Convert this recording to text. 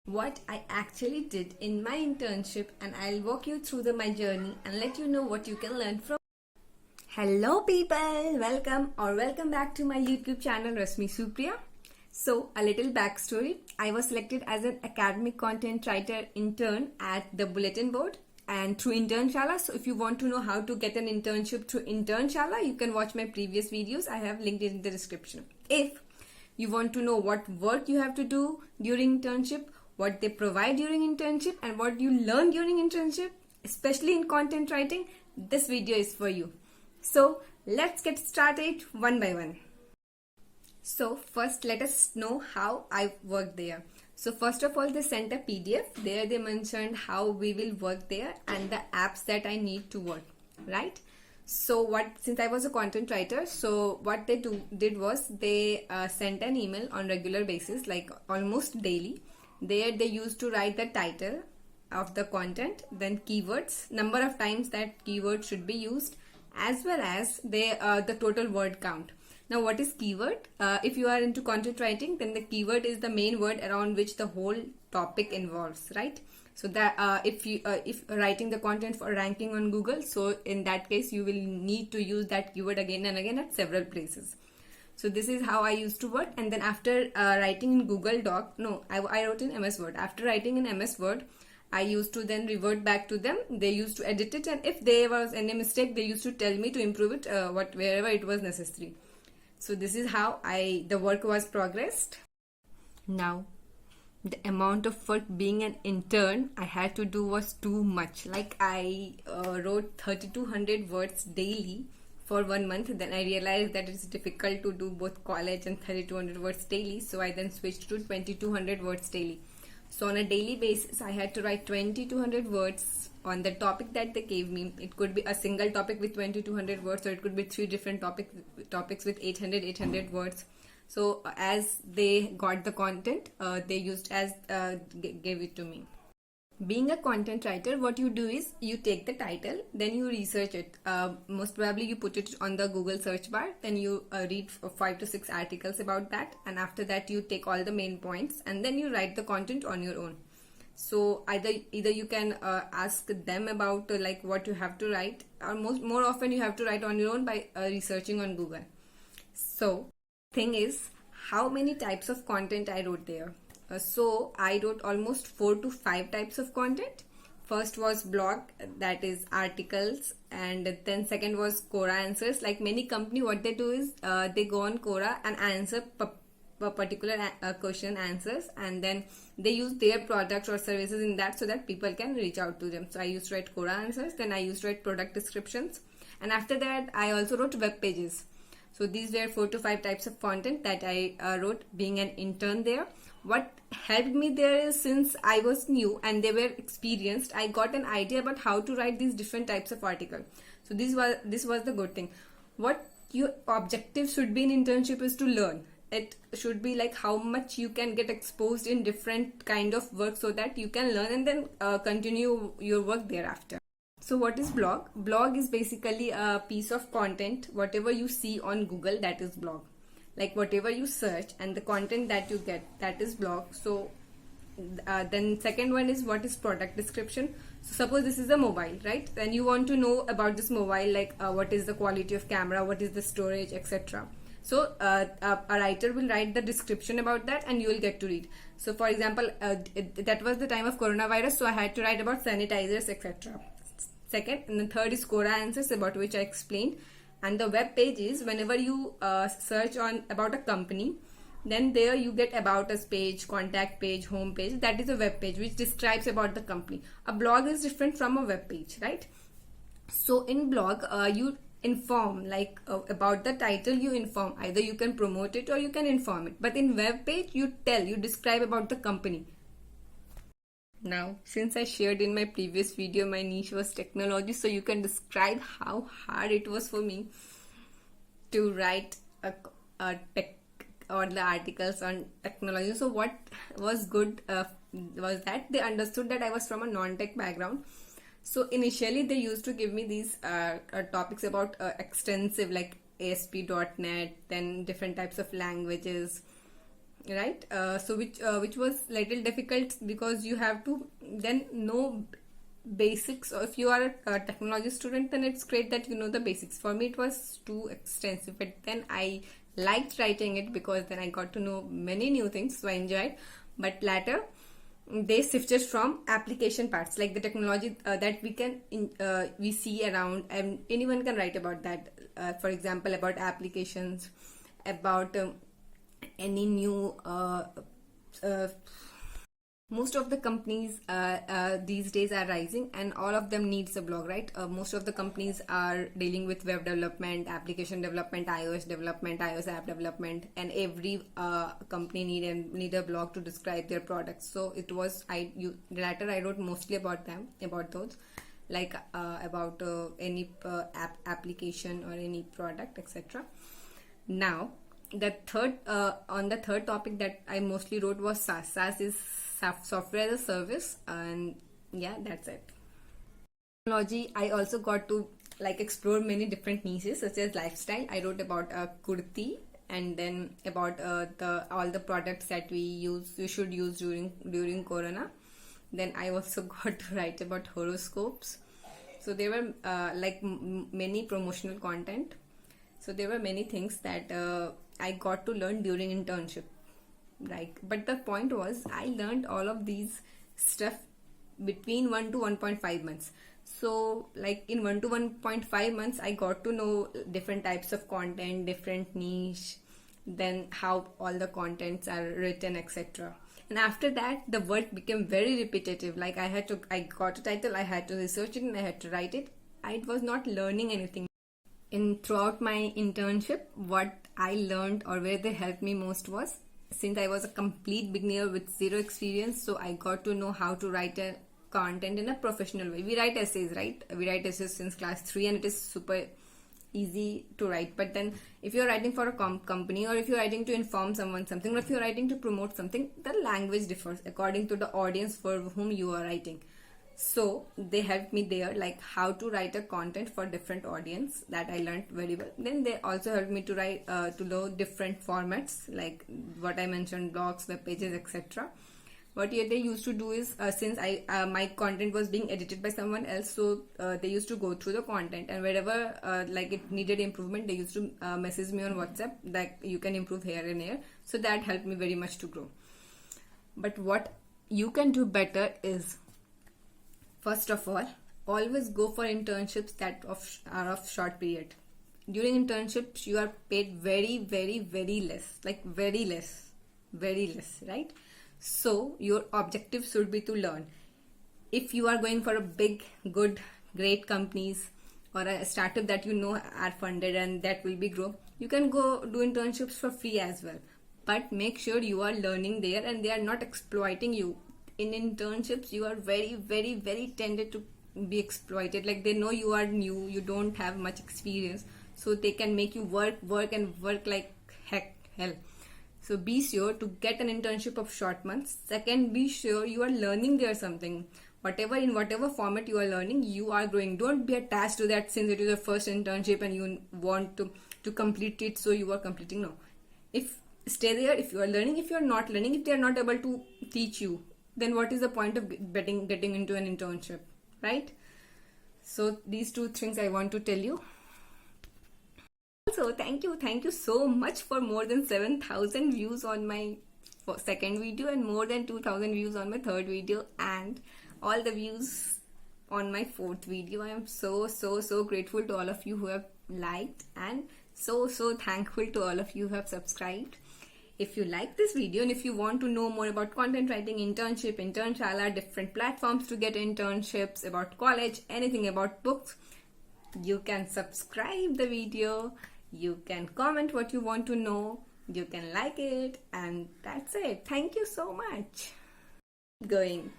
what I actually did in my internship, and I'll walk you through my journey and let you know what you can learn from. Hello people, welcome back to my YouTube channel Rasmi Supriya. So a little backstory. I was selected as an academic content writer intern at the Bulletin Board and through Internshala. So if you want to know how to get an internship through Internshala, you can watch my previous videos. I have linked it in the description. If you want to know what work you have to do during internship, what they provide during internship, and what you learn during internship, especially in content writing, this video is for you. So let's get started one by one. So first let us know how I worked there. So first of all, they sent a PDF. There they mentioned how we will work there and the apps that I need to work, right? So since I was a content writer, so what they did was they sent an email on regular basis, like almost daily. There they used to write the title of the content, then keywords, number of times that keyword should be used, as well as the total word count. Now what is keyword? If you are into content writing, then the keyword is the main word around which the whole topic involves, right? So that if writing the content for ranking on Google, so in that case you will need to use that keyword again and again at several places. So this is how I used to work. And then after writing in Google Doc, I wrote in MS Word. After writing in MS Word, I used to then revert back to them. They used to edit it, and if there was any mistake, they used to tell me to improve it wherever it was necessary. So this is how the work was progressed. Now, the amount of work being an intern I had to do was too much. Like I wrote 3200 words daily for 1 month. Then I realized that it's difficult to do both college and 3200 words daily. So I then switched to 2200 words daily. So on a daily basis, I had to write 2200 words on the topic that they gave me. It could be a single topic with 2200 words, or it could be 3 different topics with 800 words. So as they got the content, they used as gave it to me. Being a content writer, what you do is you take the title, then you research it. Most probably you put it on the Google search bar, then you read 5 to 6 articles about that, and after that you take all the main points and then you write the content on your own. So either you can ask them about like what you have to write, or more often you have to write on your own by researching on Google. So thing is, how many types of content I wrote there? So I wrote almost 4 to 5 types of content. First was blog, that is articles, and then second was Quora answers. Like many company, what they do is they go on Quora and answer particular question answers, and then they use their products or services in that so that people can reach out to them. So I used to write Quora answers, then I used to write product descriptions, and after that I also wrote web pages. So these were 4 to 5 types of content that I wrote being an intern there. What helped me there is, since I was new and they were experienced, I got an idea about how to write these different types of articles. So this was the good thing. What your objective should be in internship is to learn. It should be like how much you can get exposed in different kind of work so that you can learn and then continue your work thereafter. So what is blog? Blog is basically a piece of content. Whatever you see on Google, that is blog. Like whatever you search and the content that you get, that is blog. So then second one is what is product description. So suppose this is a mobile, right? Then you want to know about this mobile, like what is the quality of camera, what is the storage, etc. So a writer will write the description about that and you will get to read. So for example, that was the time of coronavirus, so I had to write about sanitizers, etc. Second, and the third is Quora answers, about which I explained. And the web page is whenever you search on about a company, then there you get about us page, contact page, home page. That is a web page which describes about the company. A blog is different from a web page, right? So in blog, you inform like about the title, you inform. Either you can promote it or you can inform it. But in web page, you describe about the company. Now, since I shared in my previous video my niche was technology, so you can describe how hard it was for me to write a tech or the articles on technology. So what was good was that they understood that I was from a non-tech background. So initially they used to give me these topics about extensive like ASP.NET, then different types of languages, right? So which was little difficult because you have to then know basics. Or if you are a technology student, then it's great that you know the basics. For me it was too extensive, but then I liked writing it because then I got to know many new things, so I enjoyed. But later they shifted from application parts, like the technology that we see around, and anyone can write about that. For example, about applications, about any new most of the companies these days are rising, and all of them needs a blog, right? Most of the companies are dealing with web development, application development, iOS development, iOS app development, and every company need a blog to describe their products. So it was later I wrote mostly about those, like about any application or any product, etc. Now the third topic that I mostly wrote was SaaS. SaaS is software as a service, and yeah, that's it. Technology, I also got to like explore many different niches, such as lifestyle. I wrote about kurti, and then about all the products that we should use during Corona. Then I also got to write about horoscopes. So there were many promotional content. So there were many things that I got to learn during internship. But the point was, I learned all of these stuff between 1 to 1.5 months. So like in 1 to 1.5 months, I got to know different types of content, different niche, then how all the contents are written, etc. And after that, the work became very repetitive. Like I got a title, I had to research it, and I had to write it. I was not learning anything. Throughout my internship, what I learned, or where they helped me most, was, since I was a complete beginner with zero experience, so I got to know how to write a content in a professional way. We write essays, right? We write essays since class 3, and it is super easy to write. But then if you're writing for a company, or if you're writing to inform someone something, or if you're writing to promote something, the language differs according to the audience for whom you are writing. So they helped me there, like how to write a content for different audience. That I learned very well. Then they also helped me to write to know different formats, like what I mentioned, blogs, web pages, etc. What they used to do is, since my content was being edited by someone else, so they used to go through the content, and wherever like it needed improvement, they used to message me on WhatsApp that you can improve here and here. So that helped me very much to grow. But what you can do better is, first of all, always go for internships that are of short period. During internships, you are paid very, very, very less, like very less, right? So your objective should be to learn. If you are going for a big, good, great companies, or a startup that you know are funded and that will be grow, you can go do internships for free as well. But make sure you are learning there and they are not exploiting you. In internships, you are very, very, very tended to be exploited. Like they know you are new, you don't have much experience, so they can make you work like hell. So be sure to get an internship of short months. Second, be sure you are learning there something. In whatever format you are learning, you are growing. Don't be attached to that since it is your first internship and you want to complete it, so you are completing. No. Stay there if you are learning. If you are not learning, if they are not able to teach you, then what is the point of getting into an internship, right? So these two things I want to tell you. Also, thank you so much for more than 7,000 views on my second video, and more than 2,000 views on my third video, and all the views on my fourth video. I am so grateful to all of you who have liked, and so thankful to all of you who have subscribed. If you like this video and if you want to know more about content writing, internship, internshala, different platforms to get internships, about college, anything about books, you can subscribe the video, you can comment what you want to know, you can like it, and that's it. Thank you so much. Keep going.